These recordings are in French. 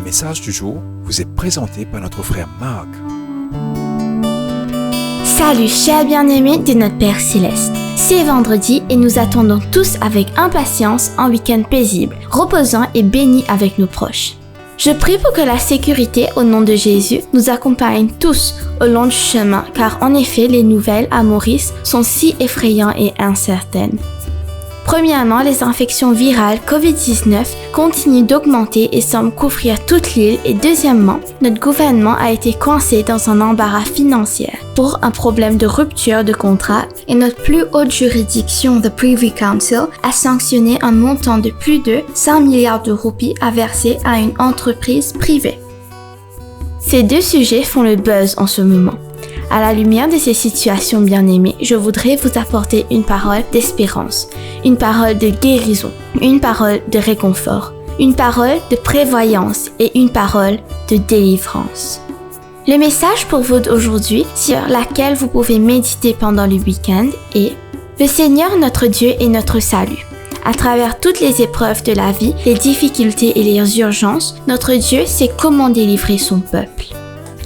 message du jour vous est présenté par notre frère Marc. Salut chers bien-aimés de notre Père Céleste. C'est vendredi et nous attendons tous avec impatience un week-end paisible, reposant et béni avec nos proches. Je prie pour que la sécurité au nom de Jésus nous accompagne tous au long du chemin, car en effet les nouvelles à Maurice sont si effrayantes et incertaines. Premièrement, les infections virales COVID-19 continuent d'augmenter et semblent couvrir toute l'île. Et deuxièmement, notre gouvernement a été coincé dans un embarras financier pour un problème de rupture de contrat et notre plus haute juridiction, the Privy Council, a sanctionné un montant de plus de 5 milliards de roupies à verser à une entreprise privée. Ces deux sujets font le buzz en ce moment. À la lumière de ces situations bien-aimées, je voudrais vous apporter une parole d'espérance, une parole de guérison, une parole de réconfort, une parole de prévoyance et une parole de délivrance. Le message pour vous d'aujourd'hui, sur laquelle vous pouvez méditer pendant le week-end, est « Le Seigneur notre Dieu est notre salut ». À travers toutes les épreuves de la vie, les difficultés et les urgences, notre Dieu sait comment délivrer son peuple.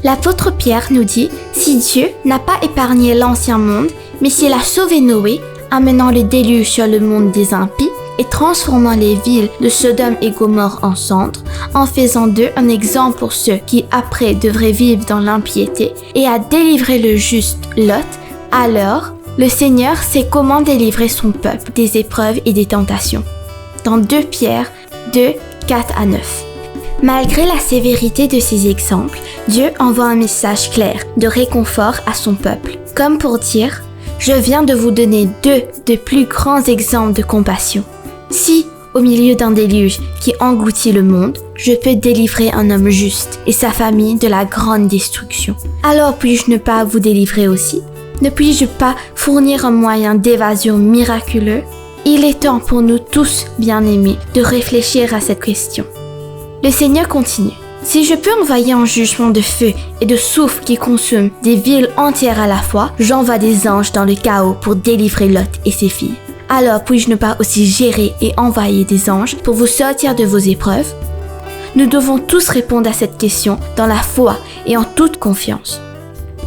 L'apôtre Pierre nous dit « Si Dieu n'a pas épargné l'ancien monde, mais s'il a sauvé Noé, amenant le déluge sur le monde des impies et transformant les villes de Sodome et Gomorrhe en cendres, en faisant d'eux un exemple pour ceux qui après devraient vivre dans l'impiété, et a délivré le juste Lot, alors le Seigneur sait comment délivrer son peuple des épreuves et des tentations. » Dans 2 Pierre 2, 4 à 9. Malgré la sévérité de ces exemples, Dieu envoie un message clair de réconfort à son peuple, comme pour dire « Je viens de vous donner 2 des plus grands exemples de compassion. Si, au milieu d'un déluge qui engloutit le monde, je peux délivrer un homme juste et sa famille de la grande destruction, alors puis-je ne pas vous délivrer aussi? Ne puis-je pas fournir un moyen d'évasion miraculeux? Il est temps pour nous tous, bien-aimés, de réfléchir à cette question. Le Seigneur continue. Si je peux envoyer un jugement de feu et de soufre qui consume des villes entières à la fois, j'envoie des anges dans le chaos pour délivrer Lot et ses filles. Alors puis-je ne pas aussi gérer et envoyer des anges pour vous sortir de vos épreuves? Nous devons tous répondre à cette question dans la foi et en toute confiance.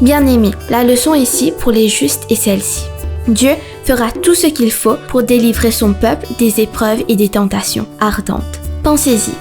Bien-aimés, la leçon ici pour les justes est celle-ci. Dieu fera tout ce qu'il faut pour délivrer son peuple des épreuves et des tentations ardentes. Pensez-y.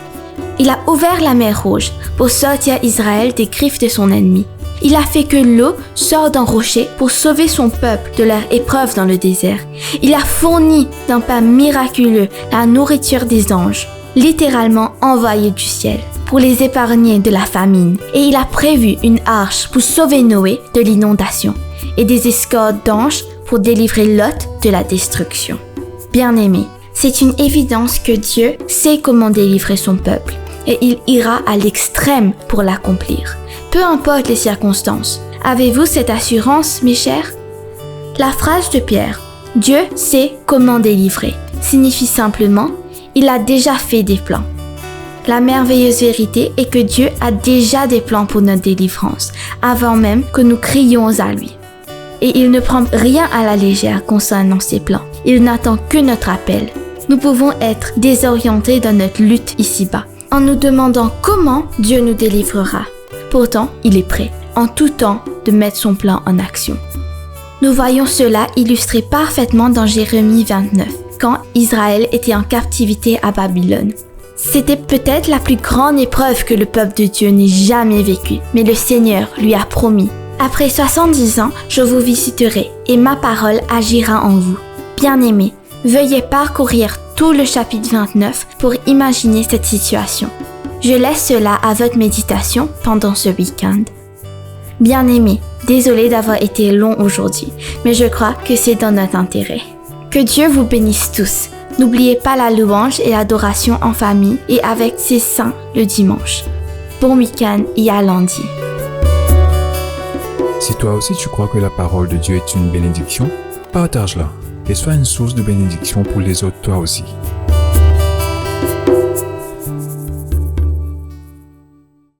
Il a ouvert la mer Rouge pour sortir Israël des griffes de son ennemi. Il a fait que l'eau sorte d'un rocher pour sauver son peuple de leur épreuve dans le désert. Il a fourni d'un pain miraculeux la nourriture des anges, littéralement envoyée du ciel, pour les épargner de la famine. Et il a prévu une arche pour sauver Noé de l'inondation et des escortes d'anges pour délivrer Lot de la destruction. Bien-aimés, c'est une évidence que Dieu sait comment délivrer son peuple. Et il ira à l'extrême pour l'accomplir. Peu importe les circonstances. Avez-vous cette assurance, mes chers? La phrase de Pierre, « Dieu sait comment délivrer », signifie simplement « Il a déjà fait des plans ». La merveilleuse vérité est que Dieu a déjà des plans pour notre délivrance, avant même que nous crions à lui. Et il ne prend rien à la légère concernant ses plans. Il n'attend que notre appel. Nous pouvons être désorientés dans notre lutte ici-bas, en nous demandant comment Dieu nous délivrera. Pourtant, il est prêt, en tout temps, de mettre son plan en action. Nous voyons cela illustré parfaitement dans Jérémie 29, quand Israël était en captivité à Babylone. C'était peut-être la plus grande épreuve que le peuple de Dieu n'ait jamais vécue, mais le Seigneur lui a promis « Après 70 ans, je vous visiterai, et ma parole agira en vous. » Bien-aimés, veuillez parcourir tout le chapitre 29 pour imaginer cette situation. Je laisse cela à votre méditation pendant ce week-end. Bien-aimés, désolé d'avoir été long aujourd'hui, mais je crois que c'est dans notre intérêt. Que Dieu vous bénisse tous. N'oubliez pas la louange et l'adoration en famille et avec ses saints le dimanche. Bon week-end et à lundi. Si toi aussi tu crois que la parole de Dieu est une bénédiction, partage-la et sois une source de bénédiction pour les autres toi aussi.